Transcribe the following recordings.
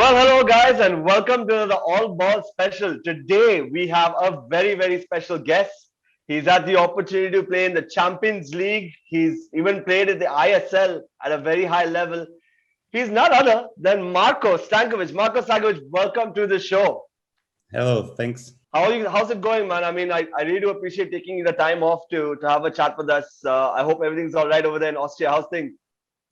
Well, hello guys, and welcome to the All Ball Special. Today we have a very special guest. He's had the opportunity to play in the Champions League. He's even played at the ISL at a very high level. He's none other than Marko Stanković. Marko Stanković, welcome to the show. Hello, thanks. How are you? How's it going, man? I really do appreciate taking the time off to have a chat with us. I hope everything's all right over there in Austria. How's things?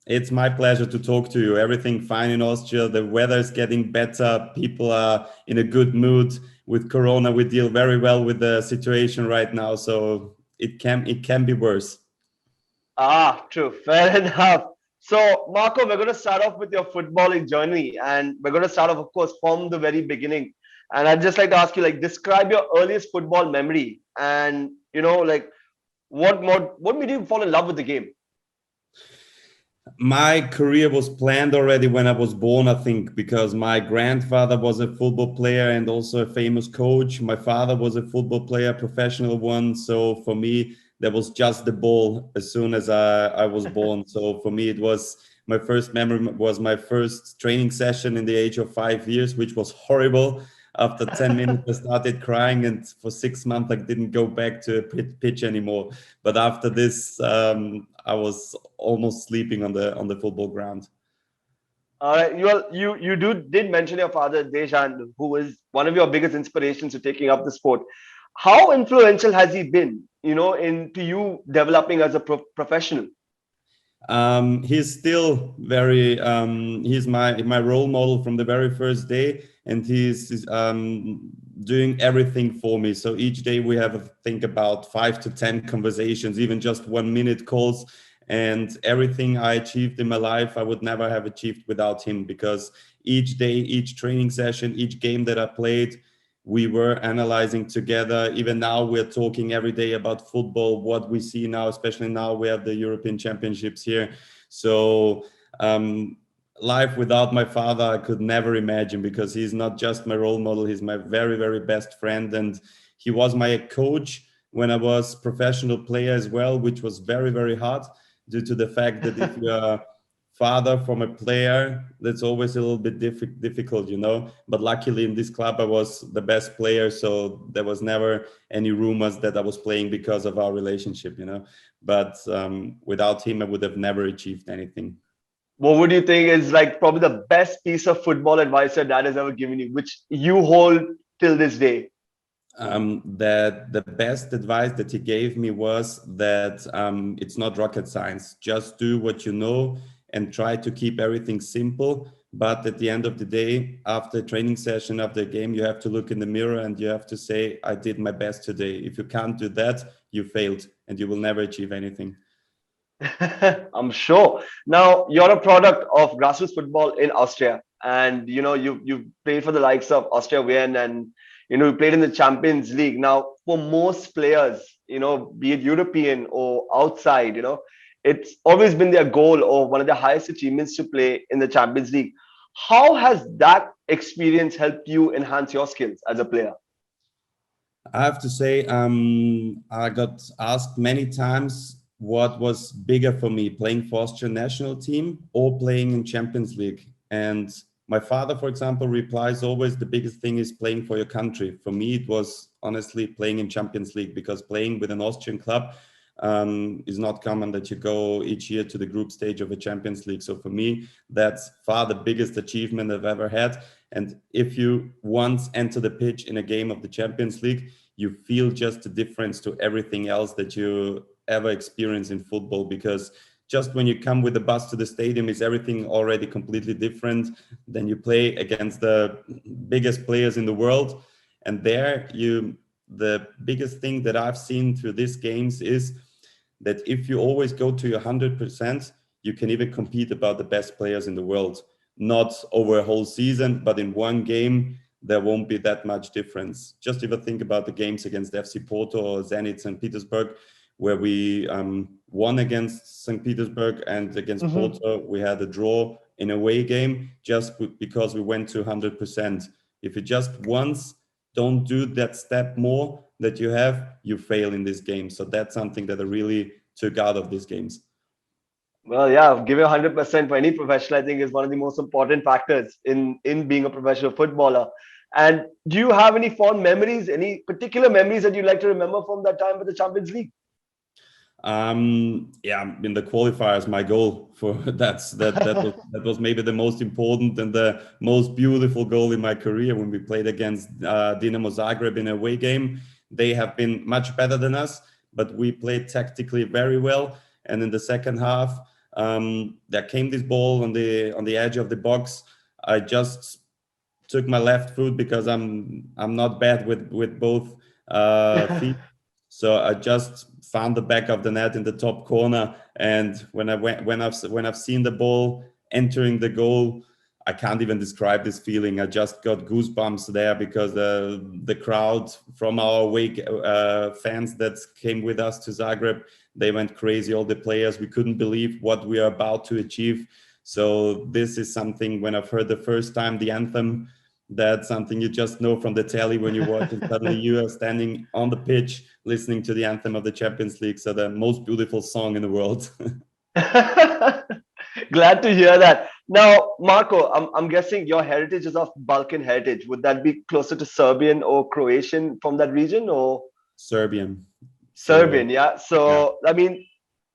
It's my pleasure to talk to you. Everything fine in Austria. The weather is getting better. People are in a good mood. With Corona, we deal very well with the situation right now. So it can be worse. Ah, true. Fair enough. So, Marco, we're going to start off with your footballing journey, and we're going to start off, of course, from the very beginning. And I'd just like to ask you, like, describe your earliest football memory, and like, what made you fall in love with the game? My career was planned already when I was born, I think, because my grandfather was a football player and also a famous coach. My father was a football player, professional one. So for me, there was just the ball as soon as I was born. So for me, it was my first memory was my first training session in the age of 5 years, which was horrible. After 10 minutes, I started crying, and for 6 months, I didn't go back to a pitch anymore. But after this, I was almost sleeping on the football ground. All right, you did mention your father Dejan, who is one of your biggest inspirations to taking up the sport. How influential has he been, into you developing as a professional? He's still very he's my role model from the very first day, and he's doing everything for me. So each day we have, I think, about 5 to 10 conversations, even just 1 minute calls. And everything I achieved in my life, I would never have achieved without him, because each day, each training session, each game that I played, we were analyzing together. Even now, we're talking every day about football, what we see now, especially now we have the European Championships here. So life without my father, I could never imagine, because he's not just my role model, he's my very best friend. And he was my coach when I was professional player as well, which was very hard, due to the fact that if you're father from a player, that's always a little bit difficult. But luckily in this club, I was the best player, so there was never any rumors that I was playing because of our relationship. But without him, I would have never achieved anything. What would you think is like probably the best piece of football advice your dad has ever given you, which you hold till this day? That the best advice that he gave me was that it's not rocket science. Just do what you know and try to keep everything simple. But at the end of the day, after a training session, after a game, you have to look in the mirror and you have to say, I did my best today. If you can't do that, you failed and you will never achieve anything. I'm sure. Now you're a product of grassroots football in Austria, and you played for the likes of Austria Vienna, and you played in the Champions League. Now, for most players, be it European or outside, it's always been their goal or one of their highest achievements to play in the Champions League. How has that experience helped you enhance your skills as a player? I have to say, I got asked many times what was bigger for me, playing for Austrian national team or playing in Champions League. And my father, for example, replies always, the biggest thing is playing for your country. For me, it was honestly playing in Champions League, because playing with an Austrian club is not common that you go each year to the group stage of a Champions League. So for me, that's far the biggest achievement I've ever had. And if you once enter the pitch in a game of the Champions League, you feel just the difference to everything else that you ever experience in football, because just when you come with the bus to the stadium is everything already completely different. Then you play against the biggest players in the world, and there the biggest thing that I've seen through these games is that if you always go to your 100%, you can even compete about the best players in the world. Not over a whole season, but in one game there won't be that much difference. Just if I think about the games against FC Porto or Zenit St. Petersburg, where we won against St. Petersburg, and against Mhm. Porto we had a draw in a away game, just because we went to 100%. If you just once don't do that step more that you have, you fail in this game. So that's something that I really took out of these games. Well, yeah, give you 100% for any professional, I think is one of the most important factors in being a professional footballer. And do you have any fond memories, any particular memories that you'd like to remember from that time with the Champions League? Yeah, in the qualifiers, my goal for that was maybe the most important and the most beautiful goal in my career when we played against Dinamo Zagreb in a away game. They have been much better than us, but we played tactically very well. And in the second half, there came this ball on the edge of the box. I just took my left foot because I'm not bad with both feet. So I just found the back of the net in the top corner, and when I've seen the ball entering the goal, I can't even describe this feeling. I just got goosebumps there because the crowd from our wake fans that came with us to Zagreb, they went crazy. All the players, we couldn't believe what we are about to achieve. So this is something when I've heard the first time the anthem, that's something you just know from the telly when you watch it. Suddenly you are standing on the pitch listening to the anthem of the Champions League. So the most beautiful song in the world. Glad to hear that. Now, Marco, I'm guessing your heritage is of Balkan heritage. Would that be closer to Serbian or Croatian from that region, or Serbian. So Serbian? Yeah. yeah. So, I mean,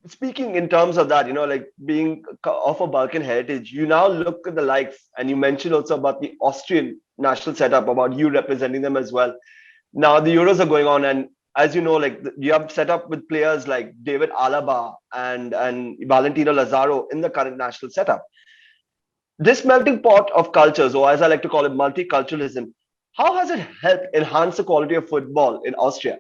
speaking in terms of that, like being of a Balkan heritage, you now look at the likes, and you mentioned also about the Austrian national setup, about you representing them as well. Now the Euros are going on, and as you know, like you have set up with players like David Alaba and Valentino Lazaro in the current national setup. This melting pot of cultures, or as I like to call it, multiculturalism, how has it helped enhance the quality of football in Austria?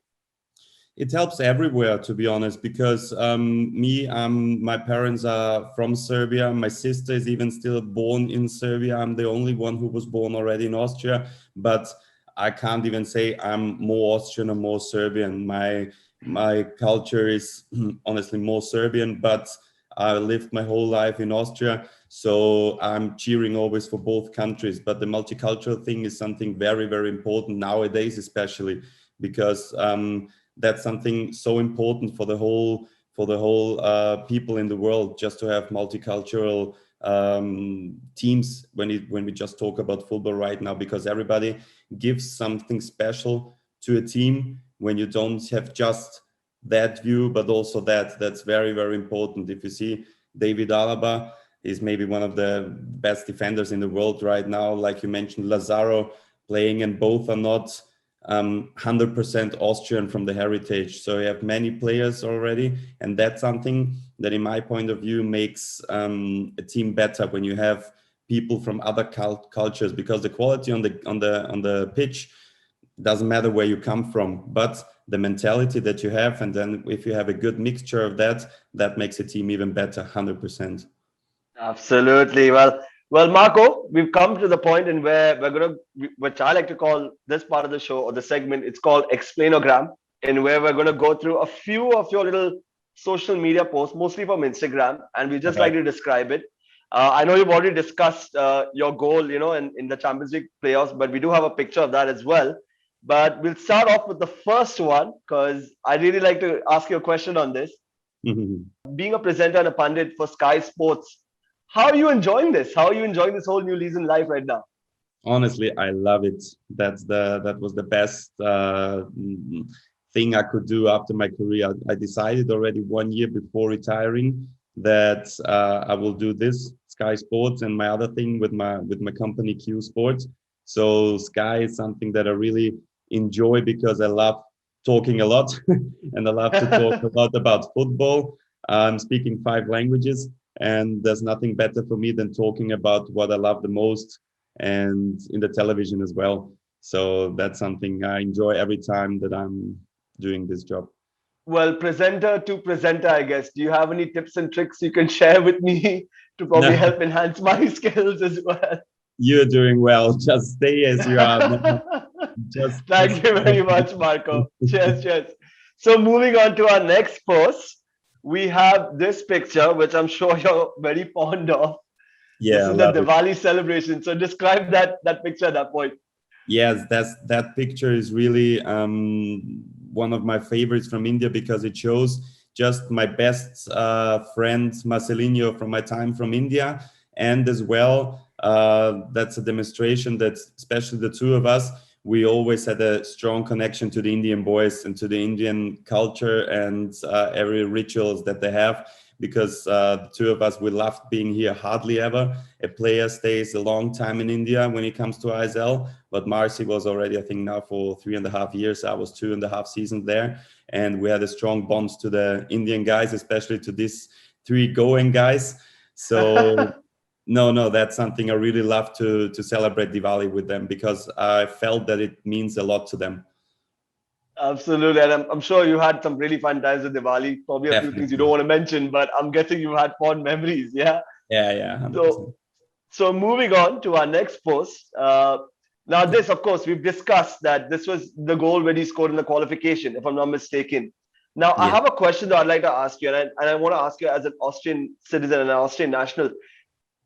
It helps everywhere, to be honest, because my parents are from Serbia. My sister is even still born in Serbia. I'm the only one who was born already in Austria, but I can't even say I'm more Austrian or more Serbian. My culture is honestly more Serbian, but I lived my whole life in Austria, so I'm cheering always for both countries. But the multicultural thing is something very, very important nowadays, especially because that's something so important for the whole people in the world, just to have multicultural teams when we just talk about football right now, because everybody gives something special to a team when you don't have just that view but also that's very, very important. If you see David Alaba is maybe one of the best defenders in the world right now, like you mentioned Lazaro playing, and both are not 100% Austrian from the heritage. So you have many players already, and that's something that, in my point of view, makes a team better when you have people from other cultures, because the quality on the pitch doesn't matter where you come from, but the mentality that you have, and then if you have a good mixture of that, that makes a team even better, 100%. Absolutely. Well, Marco, we've come to the point in where we're gonna, which I like to call this part of the show or the segment. It's called Explanogram, in where we're gonna go through a few of your little social media posts, mostly from Instagram, and we just like Okay. to describe it. I know you've already discussed your goal, in the Champions League playoffs, but we do have a picture of that as well. But we'll start off with the first one because I really like to ask you a question on this. Being a presenter and a pundit for Sky Sports, how are you enjoying this? How are you enjoying this whole new lease in life right now? Honestly, I love it. That was the best thing I could do after my career. I decided already 1 year before retiring that I will do this Sky Sports and my other thing with my company Q Sports. So Sky is something that I really enjoy because I love talking a lot and I love to talk a lot about football. I'm speaking 5 languages, and there's nothing better for me than talking about what I love the most, and in the television as well. So that's something I enjoy every time that I'm doing this job. Well, presenter to presenter, I guess. Do you have any tips and tricks you can share with me to probably No, help enhance my skills as well? you're doing well. Just stay as you are. No, just Thank you very much, Marco. Cheers, cheers. So, moving on to our next post, we have this picture, which I'm sure you're very fond of. This yeah, I is the love it. Diwali celebration. So, describe that picture at that point. Yes, that picture is really one of my favorites from India because it shows just my best friend Marcelinho from my time from India, and as well that's a demonstration that especially the two of us, we always had a strong connection to the Indian boys and to the Indian culture and every rituals that they have, because the two of us, we loved being here. Hardly ever a player stays a long time in India when it comes to ISL, but Marcy was already, I think, now for 3.5 years. I was 2.5 seasons there, and we had a strong bonds to the Indian guys, especially to these three going guys. So no, that's something I really love to celebrate Diwali with them, because I felt that it means a lot to them. Absolutely, and I'm sure you had some really fun times with Diwali. Probably a few things you don't Definitely. want to mention, but I'm guessing you had fond memories. Yeah. Yeah, 100%. So, so moving on to our next post. Now, this, of course, we've discussed that this was the goal when he scored in the qualification, if I'm not mistaken. Now, I Yeah. have a question that I'd like to ask you, and I want to ask you as an Austrian citizen and an Austrian national.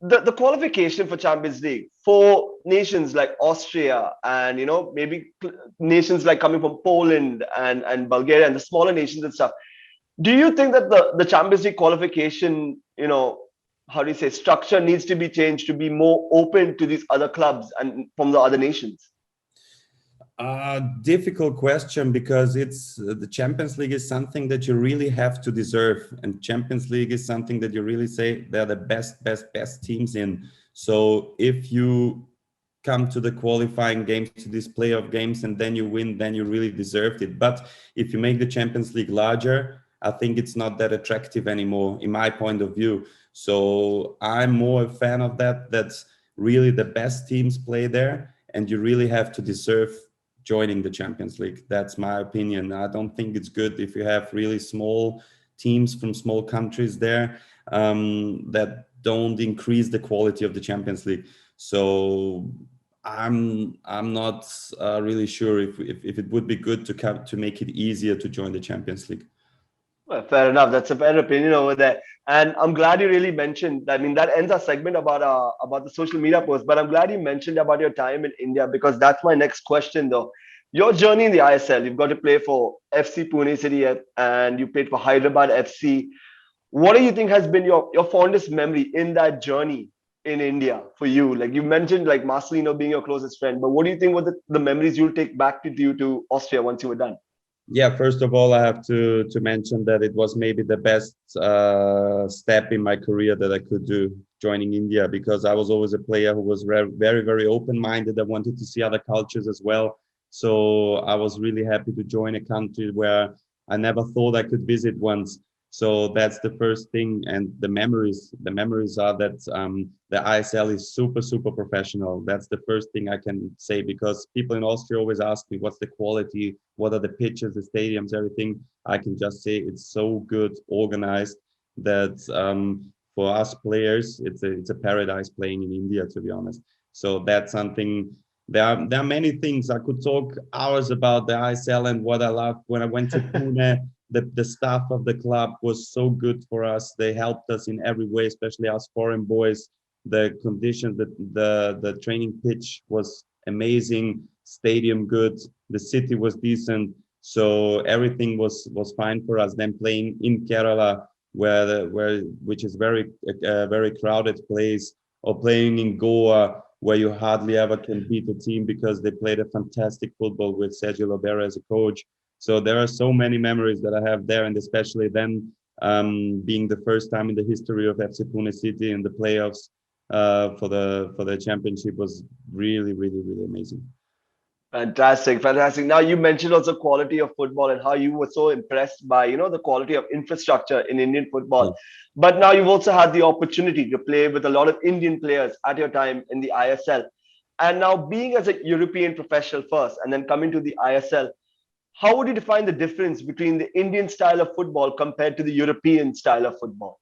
The qualification for Champions League for nations like Austria and maybe nations like coming from Poland and Bulgaria and the smaller nations and stuff. Do you think that the Champions League qualification, how do you say, structure needs to be changed to be more open to these other clubs and from the other nations? Difficult question, because it's the Champions League is something that you really have to deserve, and Champions League is something that you really say they're the best teams in. So if you come to the qualifying games, to these playoff games, and then you win, then you really deserved it. But if you make the Champions League larger, I think it's not that attractive anymore, in my point of view. So I'm more a fan of that. That's really the best teams play there, and you really have to deserve joining the Champions League. That's my opinion. I don't think it's good if you have really small teams from small countries there that don't increase the quality of the Champions League. So I'm not really sure if it would be good to make it easier to join the Champions League. Well, fair enough. That's a fair opinion over there. And I'm glad you really mentioned. I mean, that ends our segment about the social media post. But I'm glad you mentioned about your time in India, because that's my next question, though. Your journey in the ISL, you've got to play for FC Pune City and you played for Hyderabad FC. What do you think has been your fondest memory in that journey in India for you? Like you mentioned, like Marcelino being your closest friend, but what do you think were the memories you'll take back with you to Austria once you were done? Yeah, first of all, I have to mention that it was maybe the best step in my career that I could do, joining India, because I was always a player who was very open-minded. I wanted to see other cultures as well. So I was really happy to join a country where I never thought I could visit once. So that's the first thing. And the memories are that the ISL is super professional. That's the first thing I can say, because people in Austria always ask me, what's the quality? What are the pitches, the stadiums, everything? I can just say it's so good organized that for us players, it's a paradise playing in India, to be honest. So that's something. There are many things I could talk hours about the ISL and what I loved when I went to Pune. The staff of the club was so good for us. They helped us in every way, especially us foreign boys. The conditions, the training pitch was amazing, stadium good, the city was decent, so everything was fine for us. Then playing in Kerala, which is very crowded place, or playing in Goa, where you hardly ever can beat a team because they played a fantastic football with Sergio Lobera as a coach. So there are so many memories that I have there, and especially then being the first time in the history of FC Pune City in the playoffs for the championship was really amazing. Fantastic, fantastic. Now you mentioned also quality of football and how you were so impressed by the quality of infrastructure in Indian Yeah. football. But now you've also had the opportunity to play with a lot of Indian players at your time in the ISL. And now being as a European professional first and then coming to the ISL, how would you define the difference between the Indian style of football compared to the European style of football?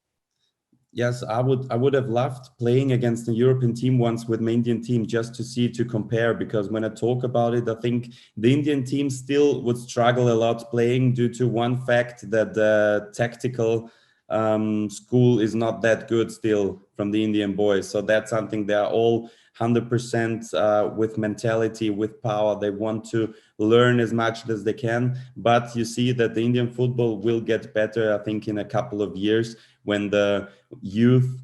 Yes, I would have loved playing against a European team once with my Indian team, just to compare, because when I talk about it, I think the Indian team still would struggle a lot playing due to one fact, that the tactical school is not that good still from the Indian boys. So that's something they are all 100% with mentality, with power. They want to learn as much as they can. But you see that the Indian football will get better, I think, in a couple of years when the youth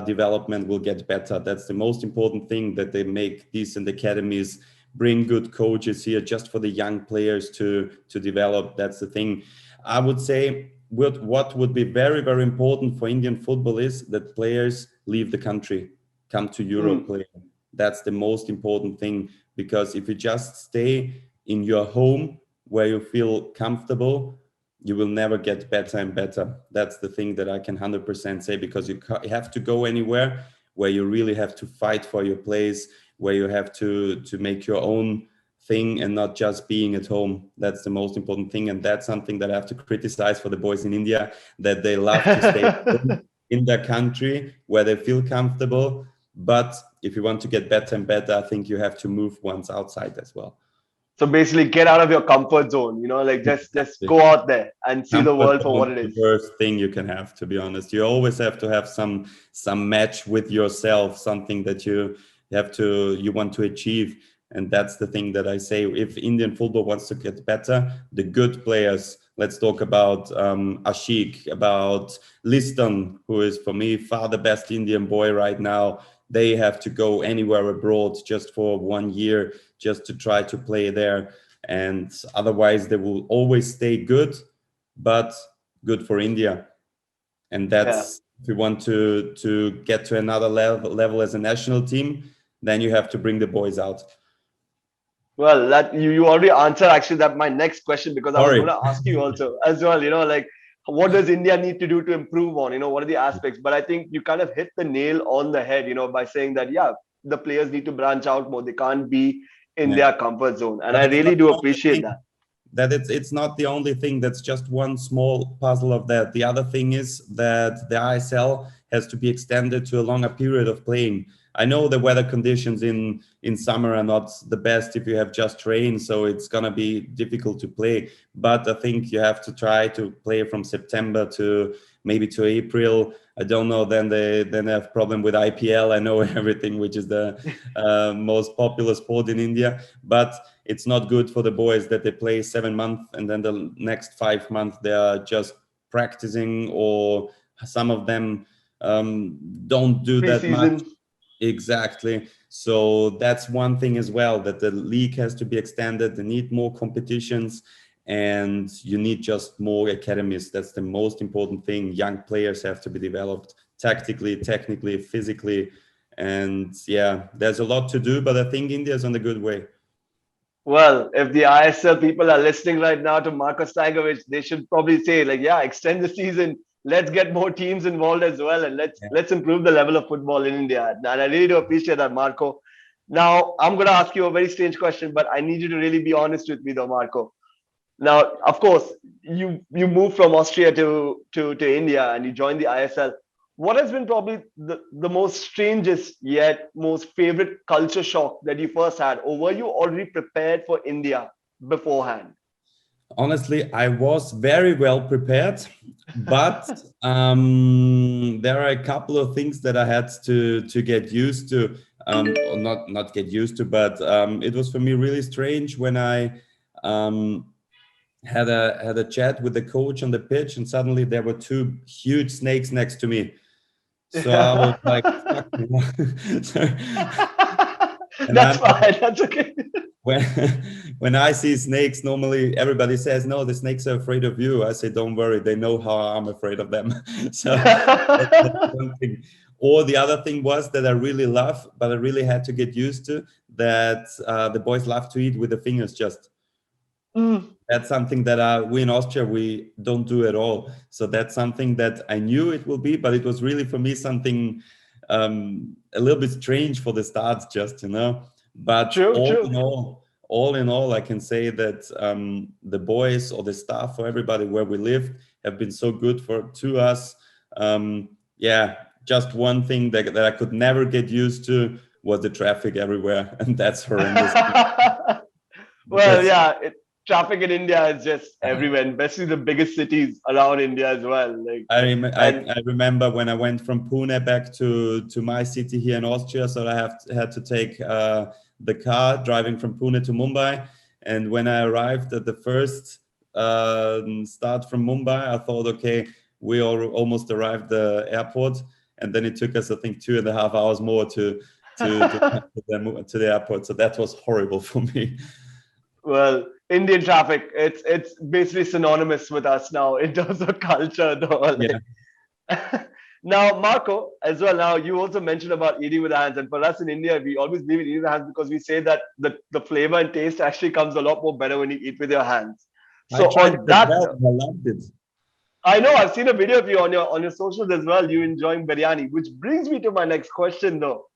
development will get better. That's the most important thing, that they make decent academies, bring good coaches here just for the young players to develop. That's the thing. I would say what would be very, very important for Indian football is that players leave the country, come to Europe, play. That's the most important thing, because if you just stay in your home where you feel comfortable, you will never get better and better. That's the thing that I can 100% say, because you have to go anywhere where you really have to fight for your place, where you have to make your own thing and not just being at home. That's the most important thing. And that's something that I have to criticize for the boys in India, that they love to stay in their country where they feel comfortable. But if you want to get better and better, I think you have to move once outside as well. So basically, get out of your comfort zone. Like just Exactly. go out there and see the Comfort world for zone what it is is. the worst thing you can have, to be honest. You always have to have some match with yourself, something that you want to achieve. And that's the thing that I say, if Indian football wants to get better, the good players, let's talk about Ashik, about Liston, who is for me far the best Indian boy right now. They have to go anywhere abroad just for 1 year, just to try to play there. And otherwise they will always stay good, but good for India. And Yeah. that's, if you want to get to another level as a national team, then you have to bring the boys out. Well, that you already answered actually that my next question, because I was Sorry. going to ask you also as well. Like what does India need to do to improve on? What are the aspects? But I think you kind of hit the nail on the head. By saying that the players need to branch out more. They can't be in Yeah. their comfort zone, and But I it's really not do the only appreciate thing. that. That it's not the only thing. That's just one small puzzle of that. The other thing is that the ISL has to be extended to a longer period of playing. I know the weather conditions in summer are not the best if you have just rain, so it's gonna be difficult to play. But I think you have to try to play from September to maybe to April. I don't know. Then they have problem with IPL. I know everything, which is the most popular sport in India, but it's not good for the boys that they play 7 months and then the next 5 months they are just practicing, or some of them don't do that much. Preseason. Exactly. So that's one thing as well, that the league has to be extended. They need more competitions, and you need just more academies. That's the most important thing. Young players have to be developed tactically, technically, physically. And yeah, there's a lot to do, but I think India's on a good way. Well, if the ISL people are listening right now to Marko Stanković, they should probably say, like, extend the season. Let's get more teams involved as well, and let's improve the level of football in India. And I really do appreciate that, Marco. Now, I'm going to ask you a very strange question, but I need you to really be honest with me, though, Marco. Now, of course, you moved from Austria to India and you joined the ISL. What has been probably the most strangest yet most favorite culture shock that you first had, or were you already prepared for India beforehand? Honestly, I was very well prepared, but there are a couple of things that I had to get used to, or not get used to, but it was for me really strange when I had a chat with the coach on the pitch, and suddenly there were two huge snakes next to me. So I was like, "Fuck." And That's I'm fine. That's okay. when when I see snakes, normally everybody says, "No, the snakes are afraid of you." I say, "Don't worry, they know how I'm afraid of them." So that's one thing. Or the other thing was that I really love, but I really had to get used to that. The boys love to eat with the fingers. Just Mm, that's something that we in Austria we don't do at all. So that's something that I knew it will be, but it was really for me something a little bit strange for the start, just. But true, all true. in all, I can say that the boys or the staff or everybody where we lived have been so good to us. Yeah, just one thing that I could never get used to was the traffic everywhere, and that's horrendous. Well, Because yeah. traffic in India is just everywhere, especially the biggest cities around India as well. Like, and I remember when I went from Pune back to my city here in Austria, so I had to take the car driving from Pune to Mumbai. And when I arrived at the first start from Mumbai, I thought, okay, we almost arrived the airport, and then it took us, I think, 2.5 hours more to come to the airport. So that was horrible for me. well, Indian traffic, it's basically synonymous with us now in terms of culture, though. Yeah, Now, Marco, as well, now you also mentioned about eating with the hands. And for us in India, we always believe in eating with the hands because we say that the flavor and taste actually comes a lot more better when you eat with your hands. I So tried on it as that well. note, I loved it. I know I've seen a video of you on your socials as well, you enjoying biryani, which brings me to my next question though.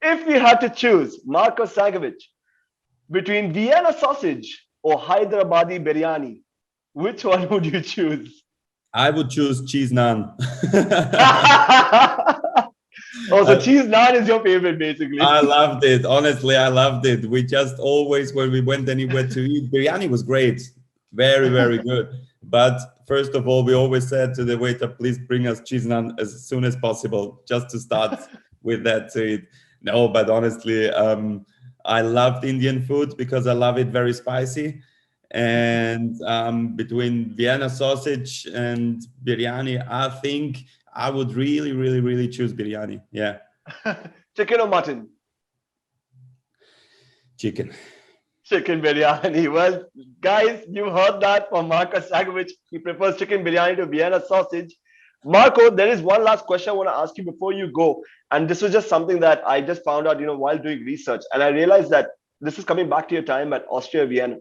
If we had to choose Marko Stanković between Vienna sausage or Hyderabadi biryani, which one would you choose? I would choose cheese naan. Oh, so I, cheese naan is your favorite, basically. I loved it. Honestly, I loved it. We just always, when we went anywhere to eat, biryani was great. Very, very good. But first of all, we always said to the waiter, please bring us cheese naan as soon as possible, just to start with that to eat. No, but honestly, I loved Indian food because I love it very spicy. And between Vienna sausage and biryani, I think I would really, really, really choose biryani. Yeah, Chicken or mutton? chicken. Chicken biryani. Well, guys, you heard that from Marko Stanković. He prefers chicken biryani to Vienna sausage. Marco, there is one last question I want to ask you before you go. And this was just something that I just found out, while doing research. And I realized that this is coming back to your time at Austria Vienna.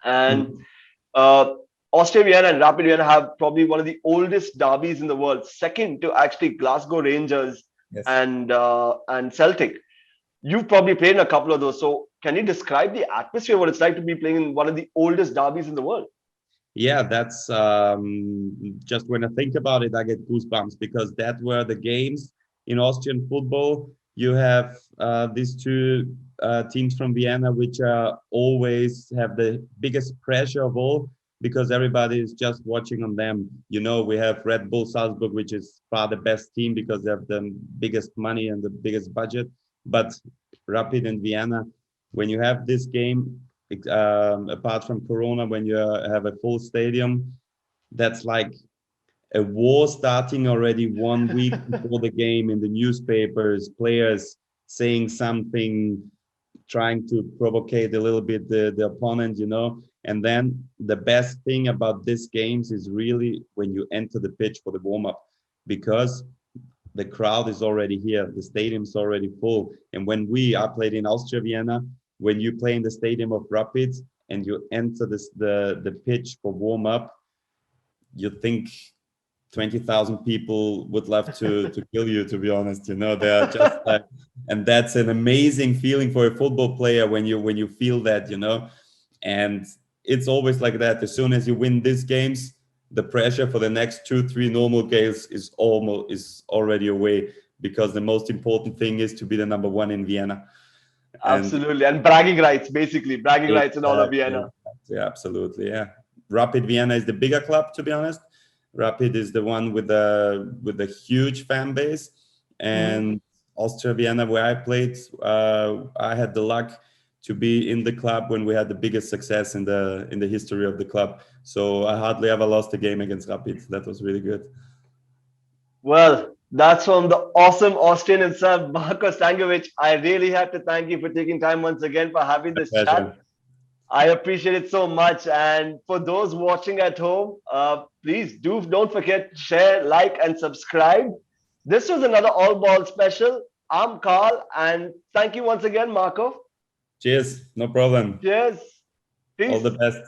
And Mhm. uh, Austria Vienna and Rapid Vienna have probably one of the oldest derbies in the world, second to actually Glasgow Rangers Yes. and Celtic. You've probably played in a couple of those. So can you describe the atmosphere, what it's like to be playing in one of the oldest derbies in the world? Yeah, that's just when I think about it, I get goosebumps because that were the games in Austrian football. You have these two teams from Vienna, which always have the biggest pressure of all because everybody is just watching on them. We have Red Bull Salzburg, which is far the best team because they have the biggest money and the biggest budget. But Rapid and Vienna, when you have this game, apart from Corona, when you have a full stadium, that's like a war starting already 1 week before the game in the newspapers, players saying something, trying to provocate a little bit the opponent. And then the best thing about these games is really when you enter the pitch for the warm-up, because the crowd is already here, the stadium's already full. And when I played in Austria Vienna, when you play in the stadium of Rapids and you enter the pitch for warm up, you think 20,000 people would love to kill you, to be honest. They're just like, and that's an amazing feeling for a football player when you feel that. And it's always like that. As soon as you win these games, the pressure for the next 2-3 normal games is already away, because the most important thing is to be the number one in Vienna. And Absolutely. And bragging rights, basically, bragging rights in all of exactly, Vienna. yeah, absolutely, yeah. Rapid Vienna is the bigger club, to be honest. Rapid is the one with a huge fan base, Mhm. and Austria Vienna, where I played, I had the luck to be in the club when we had the biggest success in the history of the club. So I hardly ever lost a game against Rapid. That was really good. Well, that's from the awesome Austrian himself, Marko Stanković. I really have to thank you for taking time once again for having My this chat. pleasure. I appreciate it so much. And for those watching at home, please don't forget, share, like, and subscribe. This was another All Ball special. I'm Carl, and thank you once again, Marco. Cheers. No problem. Cheers. All the Peace. best.